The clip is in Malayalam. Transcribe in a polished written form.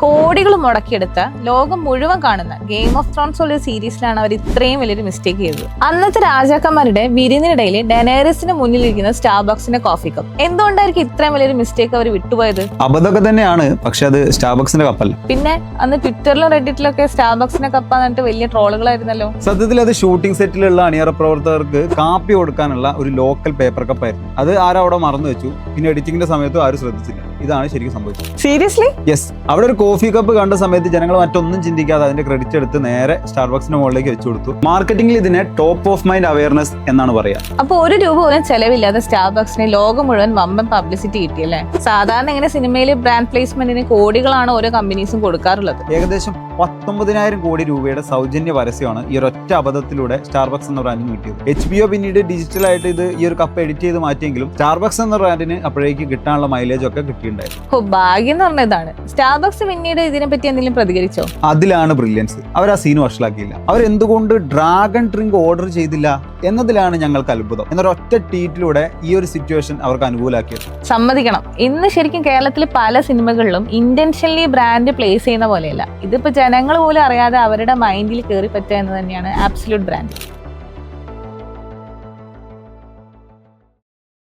കോടികൾ മുടക്കിയെടുത്ത ലോകം മുഴുവൻ കാണുന്ന ഗെയിം ഓഫ് ത്രോൺസ് ഉള്ള സീരീസിലാണ് അവർ ഇത്രയും വലിയൊരു മിസ്റ്റേക്ക് ചെയ്തത്. അന്നത്തെ രാജാക്കന്മാരുടെ വിരുന്നിനിടയിൽ ഡെനേറിസിന് മുന്നിലിരിക്കുന്ന സ്റ്റാർബക്സിന്റെ കോഫി കപ്പ്. എന്തുകൊണ്ടായിരിക്കും ഇത്രയും വലിയൊരു മിസ്റ്റേക്ക് അവർ വിട്ടുപോയത്? അബദ്ധമൊക്കെ തന്നെയാണ്, പക്ഷെ അത് സ്റ്റാർബക്സിന്റെ കപ്പല്ല. പിന്നെ അന്ന് ട്വിറ്ററിലും റെഡിറ്റിലൊക്കെ സ്റ്റാർബക്സിന്റെ കപ്പാന്നിട്ട് വലിയ ട്രോളുകളായിരുന്നല്ലോ. സത്യത്തിൽ അത് ഷൂട്ടിംഗ് സെറ്റിലുള്ള അണിയറ പ്രവർത്തകർക്ക് കാപ്പി കൊടുക്കാനുള്ള ഒരു ലോക്കൽ പേപ്പർ കപ്പായിരുന്നു. അത് ആരും അവിടെ മറന്നു വെച്ചു. പിന്നെ എഡിറ്റിംഗിന്റെ സമയത്തും ആരും ശ്രദ്ധിച്ചില്ല. ഇതാണ് ശരിക്കും സംഭവിച്ചത്. സീരിയസ്ലി? യെസ്. അവിടെ ഒരു കോഫി കപ്പ് കണ്ട സമയത്ത് ജനങ്ങൾ മറ്റൊന്നും ചിന്തിക്കാതെ അതിന്റെ ക്രെഡിറ്റ് എടുത്ത് നേരെ സ്റ്റാർബക്സിന്റെ മുകളിലേക്ക് വെച്ചു കൊടുത്തു. മാർക്കറ്റിംഗിൽ ഇതിനെ ടോപ്പ് ഓഫ് മൈൻഡ് അവയർനെസ് എന്നാണ് പറയാ. അപ്പൊ ₹1 പോലും ചെലവില്ലാതെ സ്റ്റാർബക്സിന് ലോകം മുഴുവൻ വമ്പൻ പബ്ലിസിറ്റി കിട്ടിയല്ലേ? സാധാരണ ഇങ്ങനെ സിനിമയിലെ ബ്രാൻഡ് പ്ലേസ്മെന്റിന് കോടികളാണ് ഓരോ കമ്പനീസും കൊടുക്കാറുള്ളത്. ഏകദേശം 19,000 കോടി രൂപയുടെ സൗജന്യ പരസ്യമാണ് ഈ ഒരൊറ്റ അബദ്ധത്തിലൂടെ സ്റ്റാർബക്സ് എന്ന ബ്രാൻഡിന് കിട്ടിയത്. HBO പിന്നീട് ഡിജിറ്റലായിട്ട് ഇത് ഈ ഒരു കപ്പ് എഡിറ്റ് ചെയ്ത് മാറ്റിയെങ്കിലും സ്റ്റാർബക്സ് എന്ന ബ്രാൻഡിന് അപ്പോഴേക്ക് കിട്ടാനുള്ള മൈലേജ് ഒക്കെ കിട്ടിയിട്ടുണ്ടായിരുന്നു. ഭാഗ്യം എന്ന് പറഞ്ഞതാണ്. സ്റ്റാർബക്സ് പിന്നീട് ഇതിനെപ്പറ്റി എന്തെങ്കിലും പ്രതികരിച്ചോ? അതിലാണ് ബ്രില്യൻസ്. അവർ ആ സീൻ വഷളാക്കിയില്ല. അവരെന്തുകൊണ്ട് ഡ്രാഗൺ ഡ്രിങ്ക് ഓർഡർ ചെയ്തില്ല എന്നതിലാണ് ഞങ്ങൾക്ക് അത്ഭുതം. എന്നൊരൊറ്റ ട്വീറ്റിലൂടെ ഈ ഒരു സിറ്റുവേഷൻ അവർക്ക് അനുകൂലമാക്കിയത്. സമ്മതിക്കണം, ഇന്ന് ശരിക്കും കേരളത്തിൽ പല സിനിമകളിലും ഇന്റൻഷനലി ബ്രാൻഡ് പ്ലേസ് ചെയ്യുന്ന പോലെയല്ല. ഇതിപ്പോ ജനങ്ങൾ പോലും അറിയാതെ അവരുടെ മൈൻഡിൽ കയറി പറ്റുക എന്ന് തന്നെയാണ് ആബ്സല്യൂട്ട് ബ്രാൻഡ്.